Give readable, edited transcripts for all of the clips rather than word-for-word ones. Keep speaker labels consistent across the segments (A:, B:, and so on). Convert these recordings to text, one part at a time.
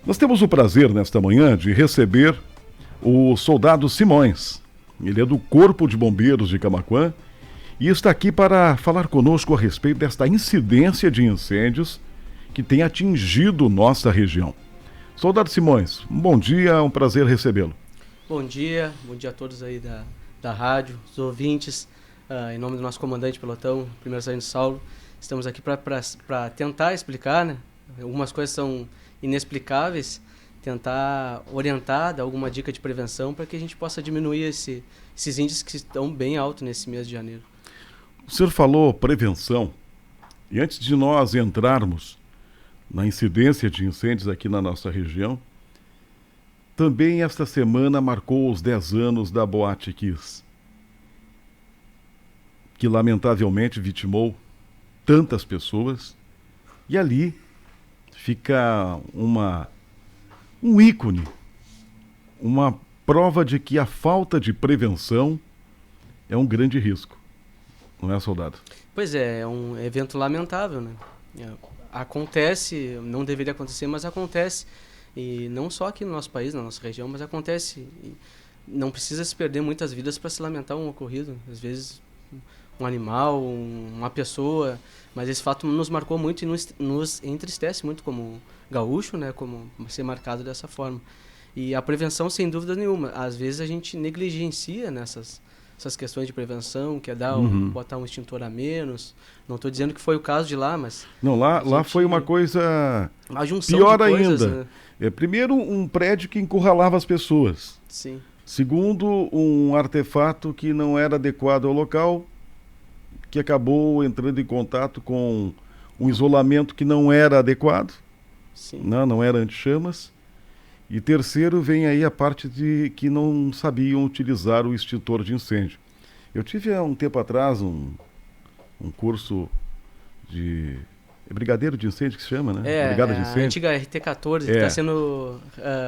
A: Nós temos o prazer, nesta manhã, de receber o soldado Simões. Ele é do Corpo de Bombeiros de Camaquã e está aqui para falar conosco a respeito desta incidência de incêndios que tem atingido nossa região. Soldado Simões, um bom dia, é um prazer recebê-lo.
B: Bom dia a todos aí da rádio, os ouvintes. Em nome do nosso comandante pelotão, primeiro sargento Saulo, estamos aqui para tentar explicar, né? Algumas coisas são inexplicáveis, tentar orientar, dar alguma dica de prevenção para que a gente possa diminuir esses índices que estão bem altos nesse mês de janeiro.
A: O senhor falou prevenção, e antes de nós entrarmos na incidência de incêndios aqui na nossa região, também esta semana marcou os 10 anos da Boate Kiss, que lamentavelmente vitimou tantas pessoas, e ali fica um ícone, uma prova de que a falta de prevenção é um grande risco, não é, soldado?
B: Pois é um evento lamentável, né? Acontece, não deveria acontecer, mas acontece, e não só aqui no nosso país, na nossa região, mas acontece. E não precisa se perder muitas vidas para se lamentar um ocorrido, às vezes um animal, uma pessoa, mas esse fato nos marcou muito e nos entristece muito como gaúcho, né, como ser marcado dessa forma. E a prevenção, sem dúvida nenhuma, às vezes a gente negligencia essas questões de prevenção, que é botar um extintor a menos. Não estou dizendo que foi o caso de lá, mas...
A: Não, lá foi uma coisa
B: a junção
A: pior
B: de coisas,
A: ainda.
B: Né?
A: Primeiro, um prédio que encurralava as pessoas.
B: Sim.
A: Segundo, um artefato que não era adequado ao local, que acabou entrando em contato com um isolamento que não era adequado.
B: Sim.
A: Não era anti-chamas. E terceiro, vem aí a parte de que não sabiam utilizar o extintor de incêndio. Eu tive há um tempo atrás um curso de... É brigadeiro de incêndio que se chama, né? Brigada de incêndio.
B: A antiga RT-14 está sendo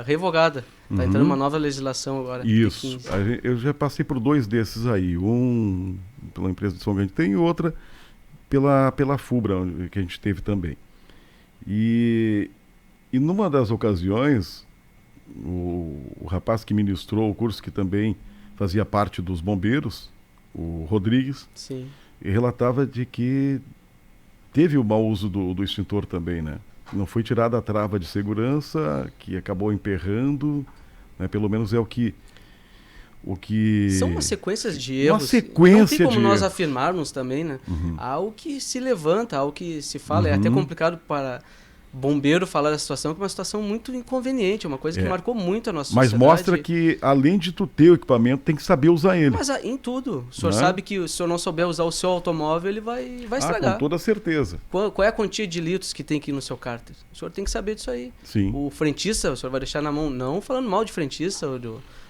B: revogada. Está entrando uma nova legislação agora.
A: Isso. Eu já passei por 2 desses aí. Um pela empresa de São Gabriel e outra pela FUBRA, que a gente teve também. E numa das ocasiões, o rapaz que ministrou o curso, que também fazia parte dos bombeiros, o Rodrigues,
B: sim,
A: relatava de que teve o mau uso do extintor também, né? Não foi tirada a trava de segurança, que acabou emperrando, né? Pelo menos é o que...
B: São umas sequências de erros.
A: Uma sequência
B: não tem como
A: de
B: nós
A: erros.
B: Afirmarmos também, né? Há algo que se levanta, algo que se fala. É até complicado para bombeiro falar da situação, que é uma situação muito inconveniente, é uma coisa que marcou muito a nossa sociedade.
A: Mas mostra que, além de tu ter o equipamento, tem que saber usar ele.
B: Mas em tudo. O senhor sabe que se o senhor não souber usar o seu automóvel, ele vai estragar.
A: Com toda certeza.
B: Qual é a quantia de litros que tem que ir no seu cárter? O senhor tem que saber disso aí.
A: Sim.
B: O frentista, o senhor vai deixar na mão, não falando mal de frentista ou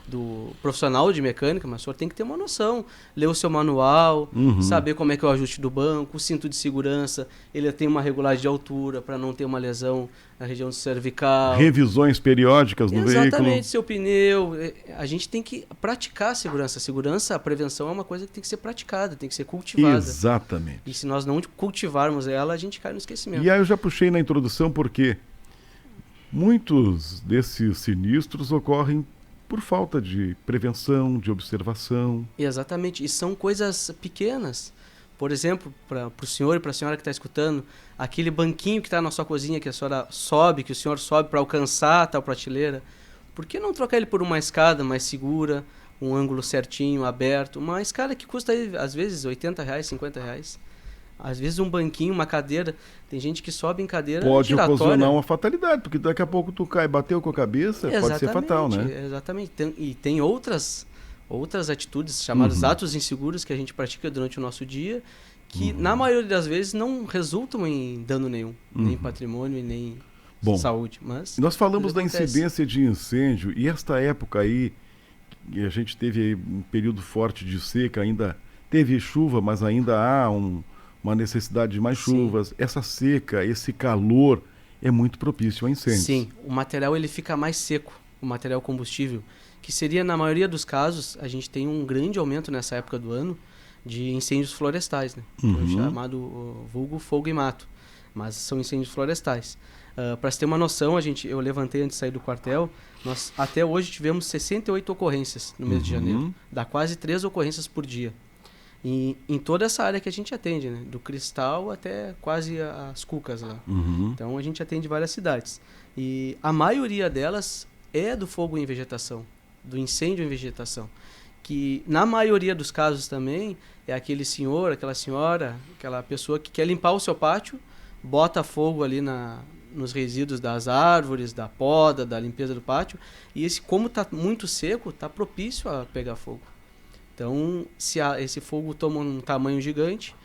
B: do profissional de mecânica, mas o senhor tem que ter uma noção, ler o seu manual, saber como é que é o ajuste do banco, o cinto de segurança, ele tem uma regulagem de altura para não ter uma lesão na região cervical.
A: Revisões periódicas no veículo.
B: Exatamente, seu pneu. A gente tem que praticar a segurança. A segurança, a prevenção é uma coisa que tem que ser praticada, tem que ser cultivada.
A: Exatamente.
B: E se nós não cultivarmos ela, a gente cai no esquecimento.
A: E aí eu já puxei na introdução porque muitos desses sinistros ocorrem por falta de prevenção, de observação.
B: Exatamente, e são coisas pequenas. Por exemplo, para o senhor e para a senhora que está escutando, aquele banquinho que está na sua cozinha, que a senhora sobe, que o senhor sobe para alcançar a tal prateleira, por que não trocar ele por uma escada mais segura, um ângulo certinho, aberto, uma escada que custa, às vezes, R$80, R$50. Às vezes um banquinho, uma cadeira, tem gente que sobe em cadeira
A: pode
B: giratória.
A: ocasionar uma fatalidade, porque daqui a pouco tu cai, bateu com a cabeça, pode ser fatal, né?
B: Exatamente, e tem outras atitudes, chamadas atos inseguros, que a gente pratica durante o nosso dia, que na maioria das vezes não resultam em dano nenhum, nem patrimônio e nem saúde. Mas
A: nós falamos da incidência de incêndio, e esta época aí, a gente teve aí um período forte de seca, ainda teve chuva, mas ainda há uma necessidade de mais chuvas. Sim. Essa seca, esse calor é muito propício a incêndios.
B: Sim, o material ele fica mais seco, o material combustível, que seria, na maioria dos casos, a gente tem um grande aumento nessa época do ano de incêndios florestais, né? O chamado vulgo fogo e mato, mas são incêndios florestais. Para se ter uma noção, eu levantei antes de sair do quartel, nós até hoje tivemos 68 ocorrências no mês de janeiro. Dá quase 3 ocorrências por dia. E em toda essa área que a gente atende, né? Do Cristal até quase as Cucas lá. Então a gente atende várias cidades. E a maioria delas é do fogo em vegetação, do incêndio em vegetação. Que na maioria dos casos também é aquele senhor, aquela senhora, aquela pessoa que quer limpar o seu pátio, bota fogo ali nos resíduos das árvores, da poda, da limpeza do pátio, e como está muito seco, está propício a pegar fogo. Então, se esse fogo toma um tamanho gigante,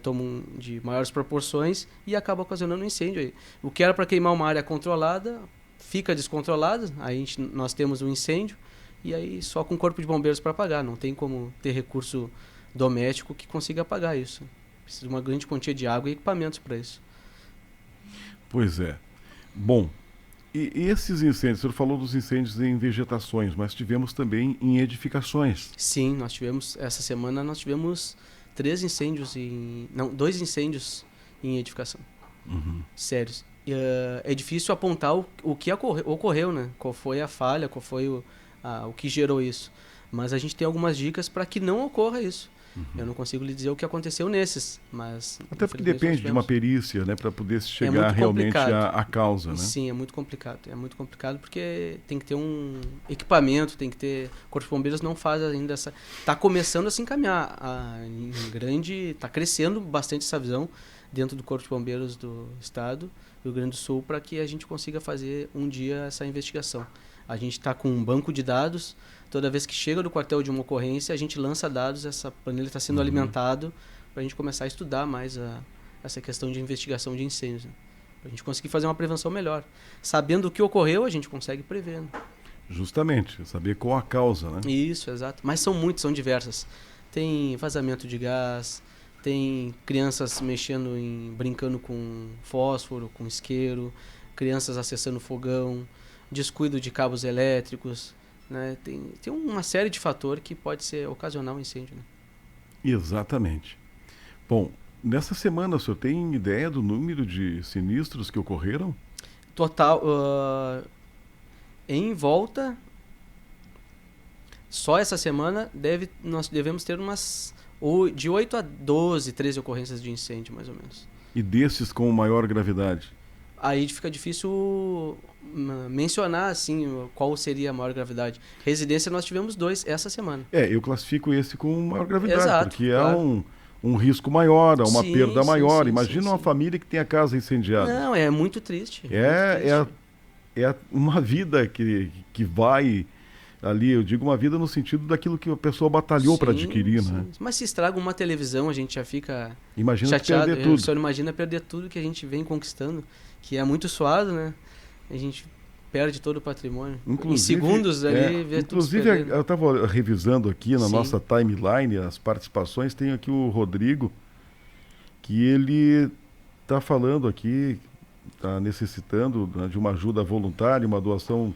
B: toma de maiores proporções e acaba ocasionando um incêndio aí. O que era para queimar uma área controlada, fica descontrolada, aí nós temos um incêndio, e aí só com o corpo de bombeiros para apagar, não tem como ter recurso doméstico que consiga apagar isso. Precisa de uma grande quantia de água e equipamentos para isso.
A: Pois é. Bom, e esses incêndios, o senhor falou dos incêndios em vegetações, mas tivemos também em edificações.
B: Sim, essa semana nós tivemos 2 incêndios em edificação. Sérios. E, é difícil apontar o que ocorreu, né? Qual foi a falha, qual foi o que gerou isso. Mas a gente tem algumas dicas para que não ocorra isso. Eu não consigo lhe dizer o que aconteceu nesses, mas...
A: Até porque depende de uma perícia, né, para poder chegar realmente à causa, né?
B: Sim, é muito complicado. É muito complicado porque tem que ter um equipamento, tem que ter... O Corpo de Bombeiros não faz ainda essa... Está começando a se encaminhar. Está crescendo bastante essa visão dentro do Corpo de Bombeiros do Estado, do Rio Grande do Sul, para que a gente consiga fazer um dia essa investigação. A gente está com um banco de dados. Toda vez que chega do quartel de uma ocorrência, a gente lança dados, essa planilha está sendo alimentado para a gente começar a estudar mais essa questão de investigação de incêndios. Né? Para a gente conseguir fazer uma prevenção melhor. Sabendo o que ocorreu, a gente consegue prever. Né?
A: Justamente, saber qual a causa, né?
B: Isso, exato. Mas são diversas. Tem vazamento de gás, tem crianças brincando com fósforo, com isqueiro, crianças acessando fogão, descuido de cabos elétricos, né? Tem uma série de fatores que pode ocasionar um incêndio. Né?
A: Exatamente. Bom, nessa semana o senhor tem ideia do número de sinistros que ocorreram?
B: Total, em volta, só essa semana nós devemos ter de 8 a 12, 13 ocorrências de incêndio, mais ou menos.
A: E desses com maior gravidade?
B: Aí fica difícil mencionar assim qual seria a maior gravidade. Residência nós tivemos 2 essa semana.
A: Eu classifico esse com maior gravidade,
B: exato,
A: porque
B: claro.
A: um risco maior, uma
B: sim,
A: perda maior.
B: Sim,
A: Imagina uma família que tem a casa incendiada.
B: Não, é muito triste.
A: É uma vida que vai ali, eu digo uma vida no sentido daquilo que a pessoa batalhou para adquirir, né?
B: Mas se estraga uma televisão, a gente já fica
A: chateado.
B: Perder tudo. O senhor imagina perder tudo que a gente vem conquistando, que é muito suado, né? A gente perde todo o patrimônio. Em segundos ali, vê tudo se perdendo.
A: Inclusive, eu estava revisando aqui na nossa timeline as participações, tem aqui o Rodrigo, que ele está falando aqui, está necessitando de uma ajuda voluntária, uma doação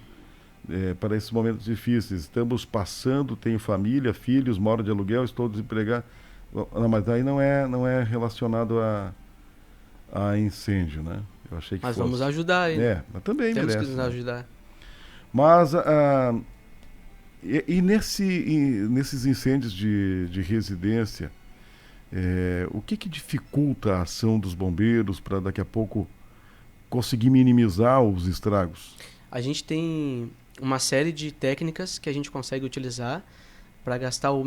A: para esses momentos difíceis. Estamos passando, tenho família, filhos, moro de aluguel, estou desempregado. Não, mas aí não é relacionado a incêndio, né? Eu achei que
B: mas
A: fosse.
B: Vamos ajudar aí.
A: Mas também
B: temos
A: merece.
B: que nos ajudar.
A: Mas nesses incêndios de residência, o que dificulta a ação dos bombeiros para daqui a pouco conseguir minimizar os estragos?
B: A gente tem uma série de técnicas que a gente consegue utilizar para gastar a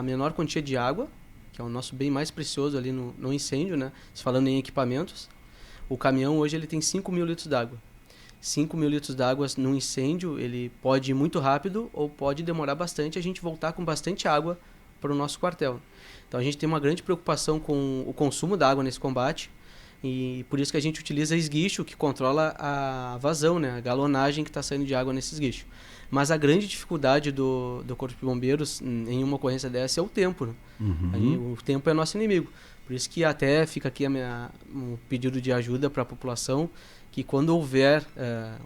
B: menor quantia de água, que é o nosso bem mais precioso ali no incêndio, né? Falando em equipamentos, o caminhão hoje ele tem 5.000 litros d'água. 5.000 litros d'água no incêndio, ele pode ir muito rápido ou pode demorar bastante a gente voltar com bastante água para o nosso quartel. Então a gente tem uma grande preocupação com o consumo da água nesse combate, e por isso que a gente utiliza esguicho, que controla a vazão, né? A galonagem que está saindo de água nesse esguicho. Mas a grande dificuldade do Corpo de Bombeiros em uma ocorrência dessa é o tempo. Né? O tempo é nosso inimigo. Por isso que até fica aqui um pedido de ajuda para a população, que quando houver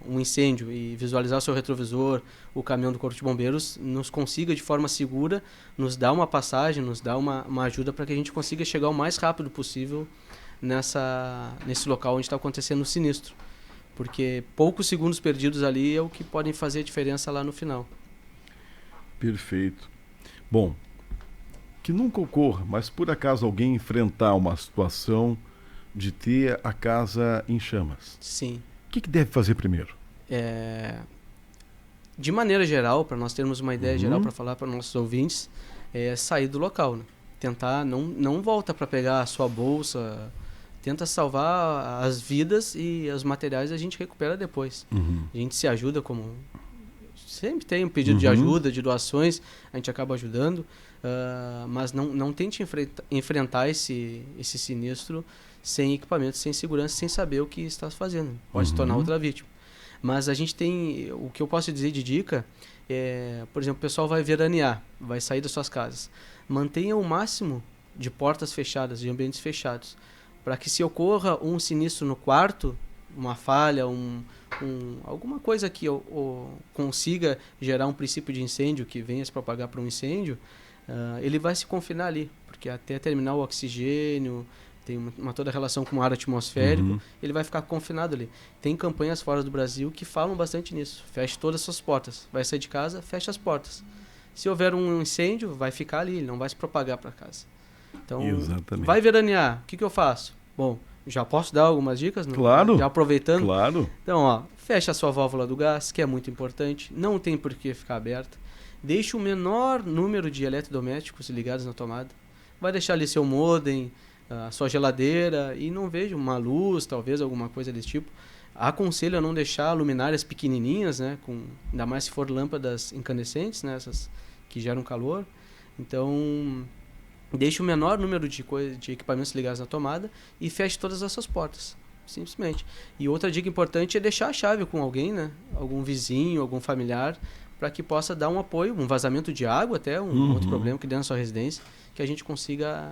B: um incêndio e visualizar o seu retrovisor, o caminhão do Corpo de Bombeiros, nos consiga de forma segura, nos dá uma passagem, nos dá uma ajuda para que a gente consiga chegar o mais rápido possível nesse local onde está acontecendo o sinistro. Porque poucos segundos perdidos ali é o que podem fazer a diferença lá no final.
A: Perfeito. Bom, que nunca ocorra, mas por acaso alguém enfrentar uma situação de ter a casa em chamas.
B: Sim.
A: O que deve fazer primeiro?
B: De maneira geral, para nós termos uma ideia geral para falar para nossos ouvintes, é sair do local, né? Tentar, não volta para pegar a sua bolsa, tenta salvar as vidas e os materiais a gente recupera depois. A gente se ajuda como... Sempre tem um pedido de ajuda, de doações, a gente acaba ajudando, mas não tente enfrentar esse sinistro sem equipamento, sem segurança, sem saber o que está fazendo. Pode se tornar outra vítima. Mas a gente tem, o que eu posso dizer de dica, por exemplo, o pessoal vai veranear, vai sair das suas casas. Mantenha o máximo de portas fechadas, de ambientes fechados, para que se ocorra um sinistro no quarto, uma falha, alguma coisa que consiga gerar um princípio de incêndio que venha se propagar para um incêndio, ele vai se confinar ali, porque até terminar o oxigênio, tem toda a relação com o ar atmosférico, ele vai ficar confinado ali. Tem campanhas fora do Brasil que falam bastante nisso. Feche todas as suas portas. Vai sair de casa, fecha as portas. Se houver um incêndio, vai ficar ali, ele não vai se propagar para casa. Então,
A: exatamente.
B: Vai veranear, o que eu faço? Bom, já posso dar algumas dicas? Não?
A: Claro.
B: Já aproveitando?
A: Claro.
B: Então, fecha a sua válvula do gás, que é muito importante. Não tem por que ficar aberta. Deixe o menor número de eletrodomésticos ligados na tomada. Vai deixar ali seu modem, a sua geladeira, e não vejo uma luz, talvez alguma coisa desse tipo. Aconselho a não deixar luminárias pequenininhas, né, ainda mais se for lâmpadas incandescentes, né, essas que geram calor. Então, deixe o menor número de equipamentos ligados na tomada e feche todas as suas portas, simplesmente. E outra dica importante é deixar a chave com alguém, né, algum vizinho, algum familiar, para que possa dar um apoio, um vazamento de água até, outro problema que dê na sua residência, que a gente consiga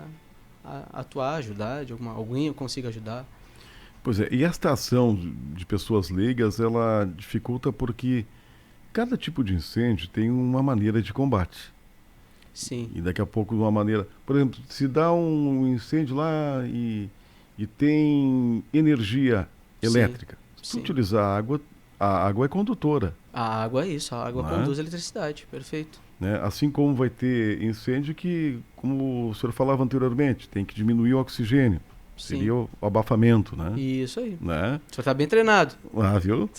B: atuar, ajudar, alguém consiga ajudar.
A: Pois é, e esta ação de pessoas leigas, ela dificulta porque cada tipo de incêndio tem uma maneira de combate.
B: Sim.
A: E daqui a pouco uma maneira... Por exemplo, se dá um incêndio lá e tem energia elétrica. Se utilizar água, a água é condutora.
B: A água é isso, a água conduz eletricidade, perfeito.
A: Né? Assim como vai ter incêndio que, como o senhor falava anteriormente, tem que diminuir o oxigênio.
B: Sim.
A: Seria o abafamento, né?
B: Isso aí.
A: Né?
B: O senhor está bem treinado.
A: Viu?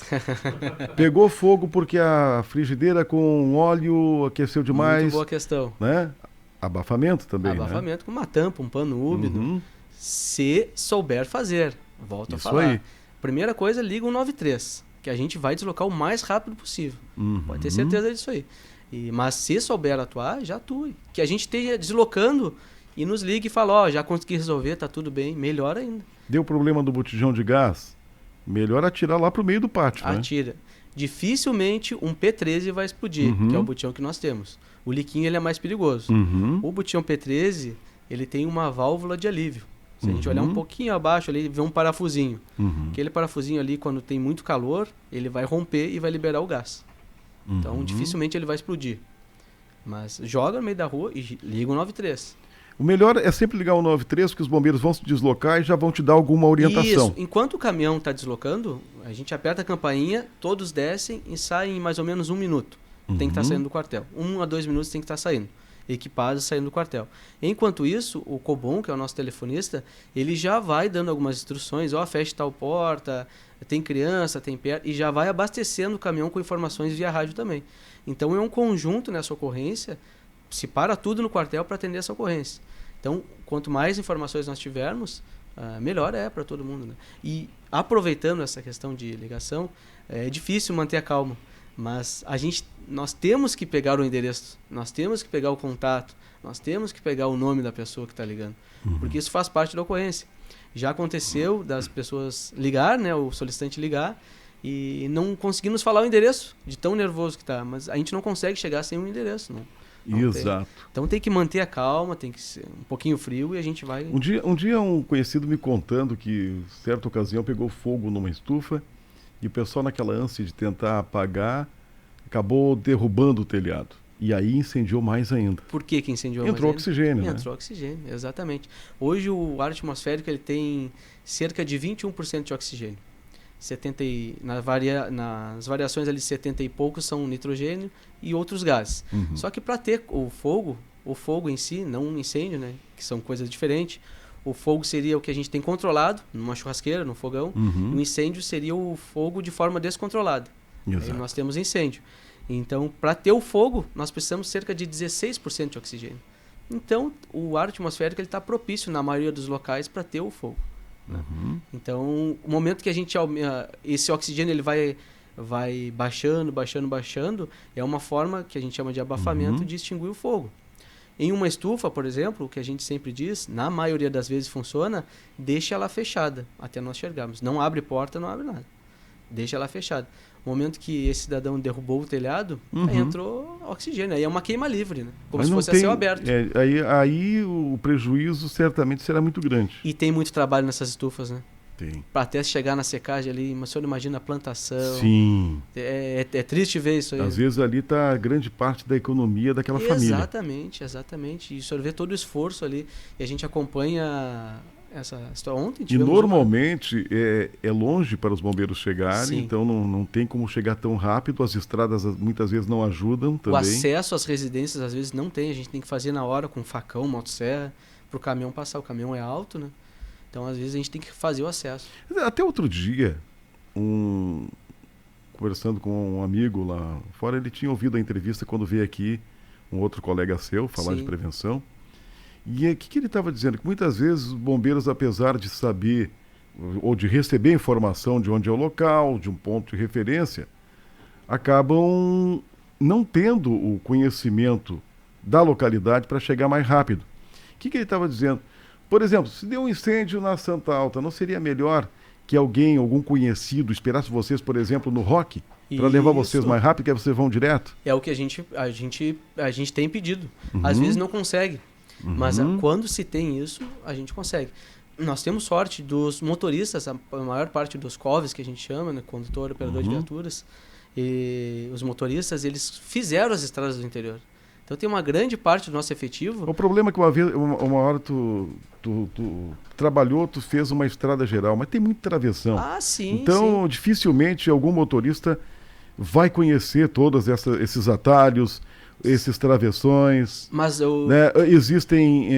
A: Pegou fogo porque a frigideira com óleo aqueceu demais.
B: Muito boa questão.
A: Né? Abafamento também,
B: Abafamento,
A: né?
B: com uma tampa, um pano úmido. Se souber fazer. Volto a falar.
A: Aí.
B: Primeira coisa, liga o 193, que a gente vai deslocar o mais rápido possível. Pode ter certeza disso aí. Mas se souber atuar, já atue. Que a gente esteja deslocando e nos ligue e fala, já consegui resolver, tá tudo bem, melhor ainda.
A: Deu problema do botijão de gás, melhor atirar lá pro meio do pátio, né?
B: Atira. Dificilmente um P13 vai explodir, que é o botijão que nós temos. O liquinho ele é mais perigoso. O botijão P13, ele tem uma válvula de alívio. Se a gente olhar um pouquinho abaixo ali, vê um parafusinho. Aquele parafusinho ali, quando tem muito calor, ele vai romper e vai liberar o gás. Então, dificilmente ele vai explodir. Mas joga no meio da rua e liga o 93.
A: O melhor é sempre ligar o 93, porque os bombeiros vão se deslocar e já vão te dar alguma orientação.
B: Isso. Enquanto o caminhão está deslocando, a gente aperta a campainha, todos descem e saem em mais ou menos 1 minuto. Tem que estar saindo do quartel. 1 a 2 minutos tem que estar saindo. Equipados saindo do quartel. Enquanto isso, o Cobom, que é o nosso telefonista, ele já vai dando algumas instruções, feche tal porta, tem criança, tem perto, e já vai abastecendo o caminhão com informações via rádio também. Então é um conjunto nessa ocorrência, se para tudo no quartel para atender essa ocorrência. Então, quanto mais informações nós tivermos, melhor é para todo mundo, né? E aproveitando essa questão de ligação, é difícil manter a calma, mas nós temos que pegar o endereço, nós temos que pegar o contato, nós temos que pegar o nome da pessoa que está ligando, porque isso faz parte da ocorrência. Já aconteceu das pessoas ligar, né, o solicitante ligar, e não conseguimos falar o endereço, de tão nervoso que está, mas a gente não consegue chegar sem um endereço, não
A: Exato.
B: Tem. Então tem que manter a calma, tem que ser um pouquinho frio e a gente vai...
A: Um dia um conhecido me contando que, certa ocasião, pegou fogo numa estufa e o pessoal, naquela ânsia de tentar apagar, acabou derrubando o telhado. E aí incendiou mais ainda.
B: Por que incendiou
A: Entrou
B: mais
A: oxigênio,
B: ainda?
A: né?
B: Entrou oxigênio, exatamente. Hoje o ar atmosférico ele tem cerca de 21% de oxigênio. 70 nas variações ali 70 e poucos são nitrogênio e outros gases.
A: Uhum.
B: Só que para ter o fogo em si, não um incêndio, né, que são coisas diferentes. O fogo seria o que a gente tem controlado numa churrasqueira, no fogão.
A: Uhum.
B: E o incêndio seria o fogo de forma descontrolada.
A: Exato.
B: Aí nós temos incêndio. Então, para ter o fogo, nós precisamos cerca de 16% de oxigênio. Então, o ar atmosférico está propício na maioria dos locais para ter o fogo. Né?
A: Uhum.
B: Então, o momento que a gente esse oxigênio ele vai baixando, é uma forma que a gente chama de abafamento de extinguir o fogo. Em uma estufa, por exemplo, o que a gente sempre diz, na maioria das vezes funciona, deixa ela fechada até nós chegarmos. Não abre porta, não abre nada. Deixa ela fechada. No momento que esse cidadão derrubou o telhado, aí entrou oxigênio. Aí é uma queima livre, né? Como
A: Mas
B: se fosse a céu aberto.
A: Aí o prejuízo certamente será muito grande.
B: E tem muito trabalho nessas estufas, né?
A: Tem.
B: Para até chegar na secagem ali, mas o senhor imagina a plantação.
A: Sim.
B: É triste ver isso aí.
A: Às vezes ali está grande parte da economia daquela família.
B: Exatamente. E o senhor vê todo o esforço ali. E a gente acompanha essa história. Ontem
A: E normalmente é longe para os bombeiros chegarem,
B: Sim.
A: então não tem como chegar tão rápido. As estradas muitas vezes não ajudam também.
B: O acesso às residências às vezes não tem. A gente tem que fazer na hora com facão, motosserra, para o caminhão passar. O caminhão é alto, né? Então, às vezes, a gente tem que fazer o acesso.
A: Até outro dia, conversando com um amigo lá fora, ele tinha ouvido a entrevista quando veio aqui um outro colega seu falar de prevenção. E o que ele estava dizendo? Que muitas vezes os bombeiros, apesar de saber ou de receber informação de onde é o local, de um ponto de referência, acabam não tendo o conhecimento da localidade para chegar mais rápido. O que ele estava dizendo? Por exemplo, se deu um incêndio na Santa Alta, não seria melhor que algum conhecido, esperasse vocês, por exemplo, no Rock, para levar vocês mais rápido, que aí vocês vão direto?
B: É o que a gente tem pedido. Às vezes não consegue, mas quando se tem isso, a gente consegue. Nós temos sorte dos motoristas, a maior parte dos COVs, que a gente chama, né, condutor, operador de viaturas, e os motoristas, eles fizeram as estradas do interior. Então tem uma grande parte do nosso efetivo.
A: O problema é que uma hora tu trabalhou, tu fez uma estrada geral, mas tem muito travessão.
B: Ah, sim.
A: Então, dificilmente algum motorista vai conhecer todos esses atalhos, esses travessões.
B: Mas
A: né? Existem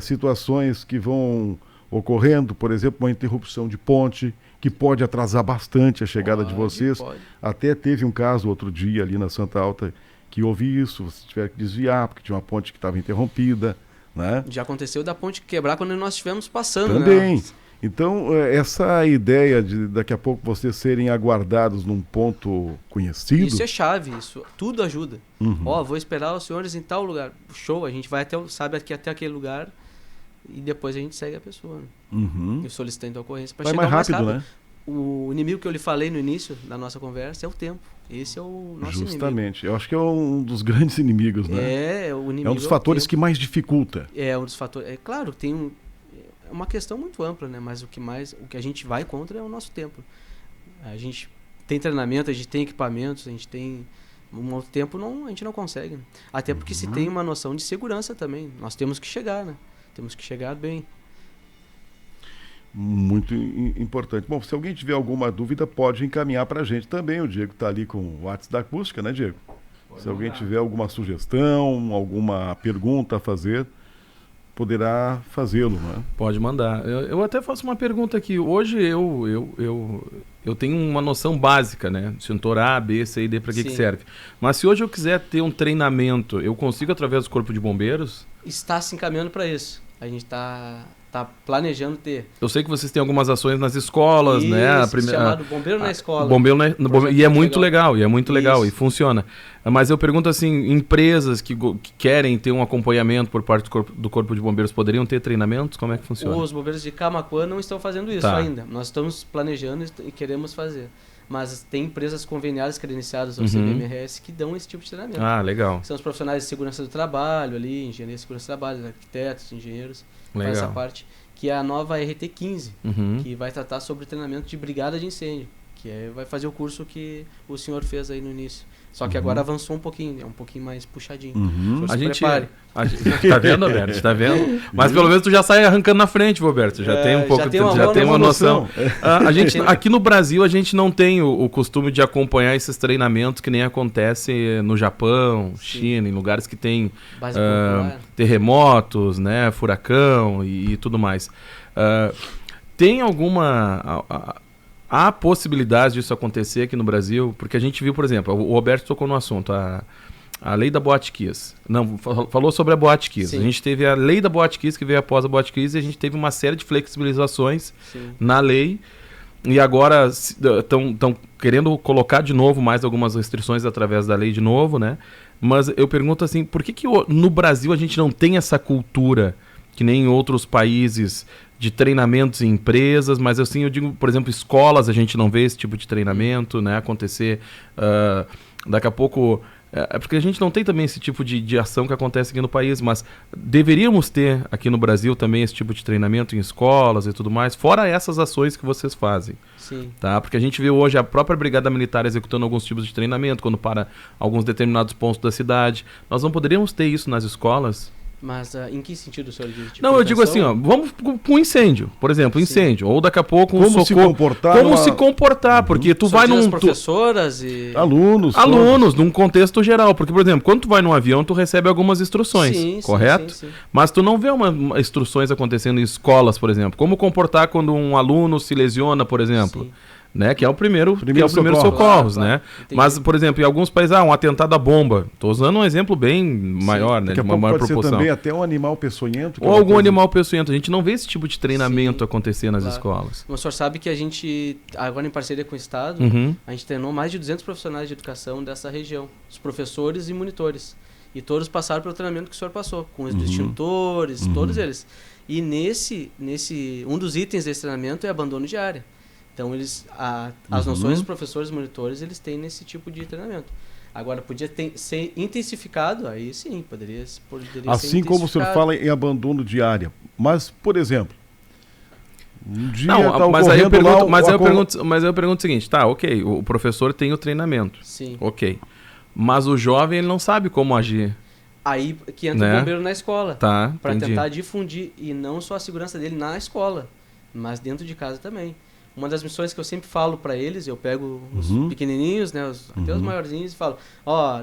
A: situações que vão ocorrendo, por exemplo, uma interrupção de ponte, que pode atrasar bastante a chegada de vocês.
B: Pode.
A: Até teve um caso outro dia ali na Santa Alta, que houve isso, você tiver que desviar, porque tinha uma ponte que estava interrompida, né?
B: Já aconteceu da ponte quebrar quando nós estivemos passando,
A: também.
B: Né?
A: Então, essa ideia de daqui a pouco vocês serem aguardados num ponto conhecido...
B: Isso é chave, isso tudo ajuda. Vou esperar os senhores em tal lugar. Show, a gente vai até aquele lugar e depois a gente segue a pessoa. Né? E solicitando a ocorrência para chegar mais rápido. Né? O inimigo que eu lhe falei no início da nossa conversa é o tempo. Esse é o nosso inimigo.
A: Justamente. Eu acho que é um dos grandes inimigos, né?
B: O inimigo
A: é um dos fatores que mais dificulta.
B: É um dos fatores. É claro, é uma questão muito ampla, né? Mas o que a gente vai contra é o nosso tempo. A gente tem treinamento, a gente tem equipamentos, a gente tem um outro tempo a gente não consegue. Né? Até porque se tem uma noção de segurança também. Nós temos que chegar, né? Temos que chegar bem.
A: Muito importante. Bom, se alguém tiver alguma dúvida, pode encaminhar para a gente também. O Diego está ali com o WhatsApp da Acústica, né, Diego? Se alguém tiver alguma sugestão, alguma pergunta a fazer, poderá fazê-lo, né?
C: Pode mandar. Eu até faço uma pergunta aqui. Hoje eu tenho uma noção básica, né? Extintor A, B, C e D, para que serve. Mas se hoje eu quiser ter um treinamento, eu consigo através do Corpo de Bombeiros?
B: Está se encaminhando para isso. A gente está planejando ter.
C: Eu sei que vocês têm algumas ações nas escolas,
B: isso,
C: né?
B: Chamado Bombeiro na Escola.
C: E é muito legal, e funciona. Mas eu pergunto assim, empresas que querem ter um acompanhamento por parte do Corpo de Bombeiros poderiam ter treinamentos? Como é que funciona?
B: Os bombeiros de Camaquã não estão fazendo isso ainda. Nós estamos planejando e queremos fazer. Mas tem empresas conveniadas, credenciadas ao CBMRS, que dão esse tipo de treinamento.
C: Ah, legal.
B: São os profissionais de segurança do trabalho ali, engenharia de segurança do trabalho, arquitetos, engenheiros,
C: legal.
B: Essa parte, que é a nova RT15, que vai tratar sobre treinamento de brigada de incêndio, que vai fazer o curso que o senhor fez aí no início. Só que agora avançou um pouquinho, é um pouquinho mais puxadinho. O senhor se prepare.
C: Tá vendo, Roberto? Tá vendo? Mas pelo menos tu já sai arrancando na frente, Roberto. Já tem um pouco, já tem uma noção. A gente, aqui no Brasil, a gente não tem o costume de acompanhar esses treinamentos que nem acontece no Japão, China, em lugares que tem terremotos, né, furacão e tudo mais. Tem alguma... Há possibilidade disso acontecer aqui no Brasil? Porque a gente viu, por exemplo, o Roberto tocou no assunto, a lei da Boate Kiss. Não, falou sobre a Boate Kiss. Sim. A gente teve a lei da Boate Kiss, que veio após a Boate Kiss, e a gente teve uma série de flexibilizações na lei. E agora estão querendo colocar de novo mais algumas restrições através da lei de novo, né? Mas eu pergunto assim, por que no Brasil a gente não tem essa cultura que nem em outros países de treinamentos em empresas, mas assim, eu digo, por exemplo, escolas, a gente não vê esse tipo de treinamento, né, acontecer daqui a pouco, porque a gente não tem também esse tipo de ação que acontece aqui no país, mas deveríamos ter aqui no Brasil também esse tipo de treinamento em escolas e tudo mais, fora essas ações que vocês fazem.
B: Sim.
C: Tá? Porque a gente vê hoje a própria Brigada Militar executando alguns tipos de treinamento, quando para alguns determinados pontos da cidade. Nós não poderíamos ter isso nas escolas?
B: Mas em que sentido o senhor diz? Tipo,
C: não, eu digo assim, ó, vamos com incêndio, por exemplo, incêndio, ou daqui a pouco um
A: socorro.
C: Como se comportar, porque tu vai num...
B: professoras e...
C: Alunos, num contexto geral, porque, por exemplo, quando tu vai num avião, tu recebe algumas instruções, correto?
B: Sim.
C: Mas tu não vê instruções acontecendo em escolas, por exemplo, como comportar quando um aluno se lesiona, por exemplo. Sim. Né? Que é o primeiro socorros, né?
B: Entendi.
C: Mas, por exemplo, em alguns países, um atentado à bomba. Estou usando um exemplo bem maior, né? De uma maior proporção.
A: Pode ser também até um animal peçonhento.
C: Ou algum animal peçonhento. A gente não vê esse tipo de treinamento acontecer nas escolas.
B: O senhor sabe que a gente, agora em parceria com o Estado, a gente treinou mais de 200 profissionais de educação dessa região. Os professores e monitores. E todos passaram pelo treinamento que o senhor passou, com os extintores, todos eles. E um dos itens desse treinamento é abandono de área. Então, as noções dos professores e monitores, eles têm nesse tipo de treinamento. Agora, podia ser intensificado, aí sim, poderia
A: assim como o senhor fala em abandono de área. Mas, por exemplo, um dia
C: mas aí eu pergunto o seguinte, tá, ok, o professor tem o treinamento.
B: Sim.
C: Ok. Mas o jovem, ele não sabe como agir.
B: Aí que entra o bombeiro na escola.
C: Tá,
B: para tentar difundir, e não só a segurança dele na escola, mas dentro de casa também. Uma das missões que eu sempre falo para eles, eu pego os pequenininhos, né, até os maiorzinhos, e falo,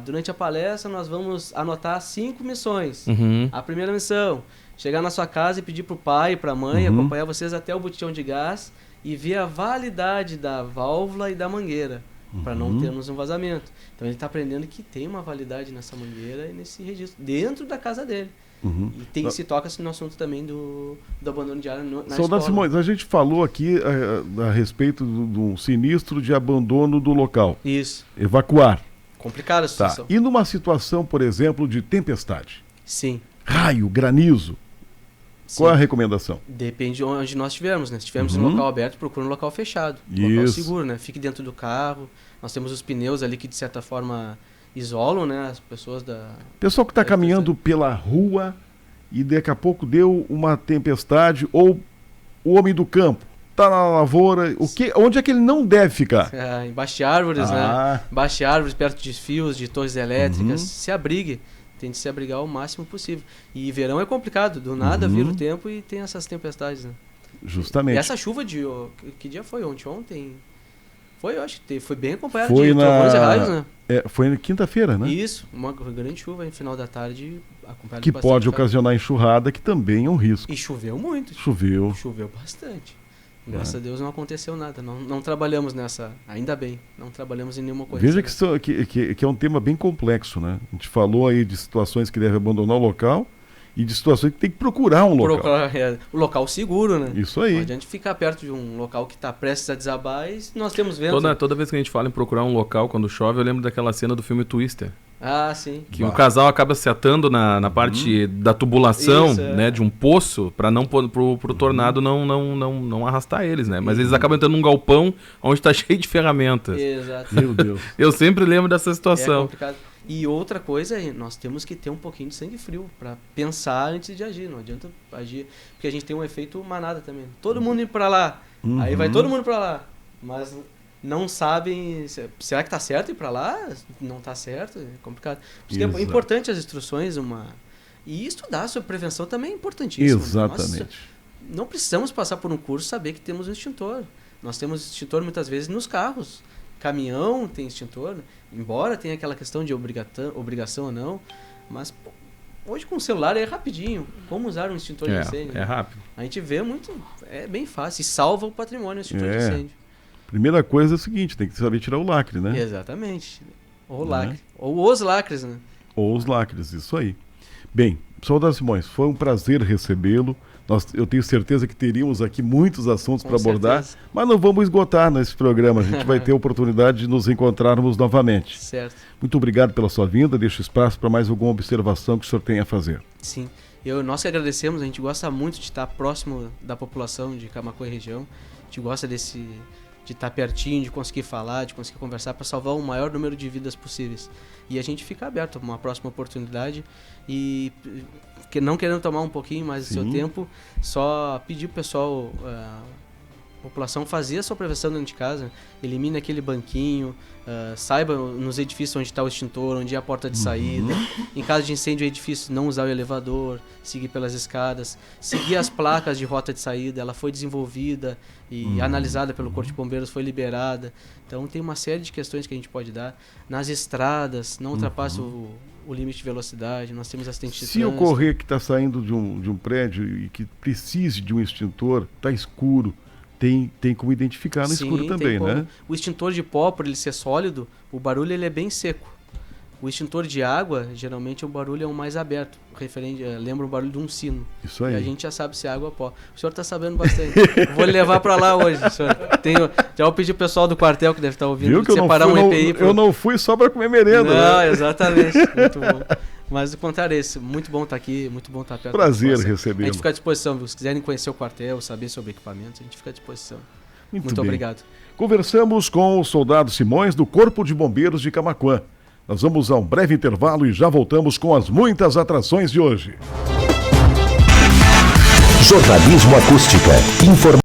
B: durante a palestra nós vamos anotar 5 missões. A primeira missão, chegar na sua casa e pedir pro pai e pra mãe acompanhar vocês até o botijão de gás e ver a validade da válvula e da mangueira, para não termos um vazamento. Então ele está aprendendo que tem uma validade nessa mangueira e nesse registro, dentro da casa dele. E se toca-se no assunto também do abandono de área na escola.
A: Soldado Simões, a gente falou aqui a respeito do sinistro de abandono do local.
B: Isso.
A: Evacuar.
B: Complicada a situação.
A: E numa situação, por exemplo, de tempestade?
B: Sim.
A: Raio, granizo. Sim. Qual é a recomendação?
B: Depende de onde nós estivermos, né? Se estivermos em local aberto, procure um local fechado. Local seguro, né? Fique dentro do carro. Nós temos os pneus ali que, de certa forma, isolam, né, as pessoas da...
A: Pessoal que está caminhando pela rua e daqui a pouco deu uma tempestade, ou o homem do campo está na lavoura, onde é que ele não deve ficar?
B: Embaixo de árvores, né? Embaixo de árvores, perto de fios, de torres elétricas. Se abrigue. Tente se abrigar o máximo possível. E verão é complicado, do nada vira o tempo e tem essas tempestades, né?
A: Justamente.
B: E essa chuva de... Que dia foi? Ontem? Foi, eu acho que foi bem acompanhado
A: de
B: trovões e raios, né?
A: Foi na quinta-feira, né?
B: Isso, uma grande chuva no final da tarde, acompanhado
A: que pode ocasionar enxurrada, que também é um risco.
B: E choveu muito.
A: Choveu
B: Bastante. Graças a Deus não aconteceu nada. Não trabalhamos nessa, ainda bem, não trabalhamos em nenhuma coisa.
A: Veja que é um tema bem complexo, né? A gente falou aí de situações que deve abandonar o local e de situações que tem que procurar um local.
B: O local seguro, né?
A: Isso aí.
B: Não adianta ficar perto de um local que está prestes a desabar e nós temos ventos.
C: Toda vez que a gente fala em procurar um local quando chove, eu lembro daquela cena do filme Twister.
B: Ah, sim.
C: Que um casal acaba se atando na parte da tubulação, né, de um poço, para não pro tornado não arrastar eles, né? Mas eles acabam entrando num galpão onde está cheio de ferramentas.
B: Exato.
A: Meu Deus.
C: Eu sempre lembro dessa situação.
B: É complicado. E outra coisa, nós temos que ter um pouquinho de sangue frio para pensar antes de agir. Não adianta agir, porque a gente tem um efeito manada também. Todo mundo indo para lá, aí vai todo mundo para lá. Mas não sabem, será que está certo ir para lá? Não está certo, é complicado. Por isso é importante as instruções, e estudar sobre prevenção também é importantíssimo.
A: Exatamente.
B: Nós não precisamos passar por um curso e saber que temos um extintor. Nós temos extintor muitas vezes nos carros. Caminhão tem extintor, embora tenha aquela questão de obrigação ou não, mas hoje com o celular é rapidinho. Como usar um extintor de incêndio?
C: É rápido.
B: A gente vê muito, é bem fácil, e salva o patrimônio o extintor de incêndio.
A: Primeira coisa é o seguinte, tem que saber tirar o lacre, né?
B: Exatamente. Ou lacre. Ou os lacres, né?
A: Ou os lacres, isso aí. Bem, Soldado Simões, foi um prazer recebê-lo. Eu tenho certeza que teríamos aqui muitos assuntos para abordar, mas não vamos esgotar nesse programa. A gente vai ter a oportunidade de nos encontrarmos novamente.
B: Certo.
A: Muito obrigado pela sua vinda. Deixo espaço para mais alguma observação que o senhor tenha a fazer.
B: Sim. Nós que agradecemos. A gente gosta muito de estar próximo da população de Camaquã e região. A gente gosta de estar pertinho, de conseguir falar, de conseguir conversar para salvar o maior número de vidas possíveis. E a gente fica aberto a uma próxima oportunidade e não querendo tomar um pouquinho mais do seu tempo, só pedir pro pessoal, a população, fazer a sua prevenção dentro de casa, elimine aquele banquinho, saiba nos edifícios onde está o extintor, onde é a porta de saída. Em caso de incêndio, é difícil não usar o elevador, seguir pelas escadas, seguir as placas de rota de saída. Ela foi desenvolvida e analisada pelo Corpo de Bombeiros, foi liberada. Então tem uma série de questões que a gente pode dar. Nas estradas, não ultrapasse o limite de velocidade, nós temos assistente de trânsito.
A: Se ocorrer que está saindo de um prédio e que precise de um extintor, está escuro, tem como identificar no escuro também, né?
B: O extintor de pó, por ele ser sólido, o barulho ele é bem seco. O extintor de água, geralmente o barulho é um mais aberto, lembra o barulho de um sino.
A: Isso aí.
B: E a gente já sabe se é água ou pó. O senhor está sabendo bastante. Vou levar para lá hoje, senhor. Já vou pedir o pessoal do quartel que deve estar ouvindo separar um EPI.
A: Eu não fui só para comer merenda.
B: Não,
A: né?
B: Exatamente. Muito bom. Mas do contrário, muito bom estar aqui, muito bom estar perto.
A: Prazer recebê-lo.
B: A gente fica à disposição, se quiserem conhecer o quartel, saber sobre equipamentos, a gente fica à disposição. Muito obrigado.
A: Conversamos com o soldado Simões do Corpo de Bombeiros de Camaquã. Nós vamos a um breve intervalo e já voltamos com as muitas atrações de hoje.
D: Jornalismo Acústica.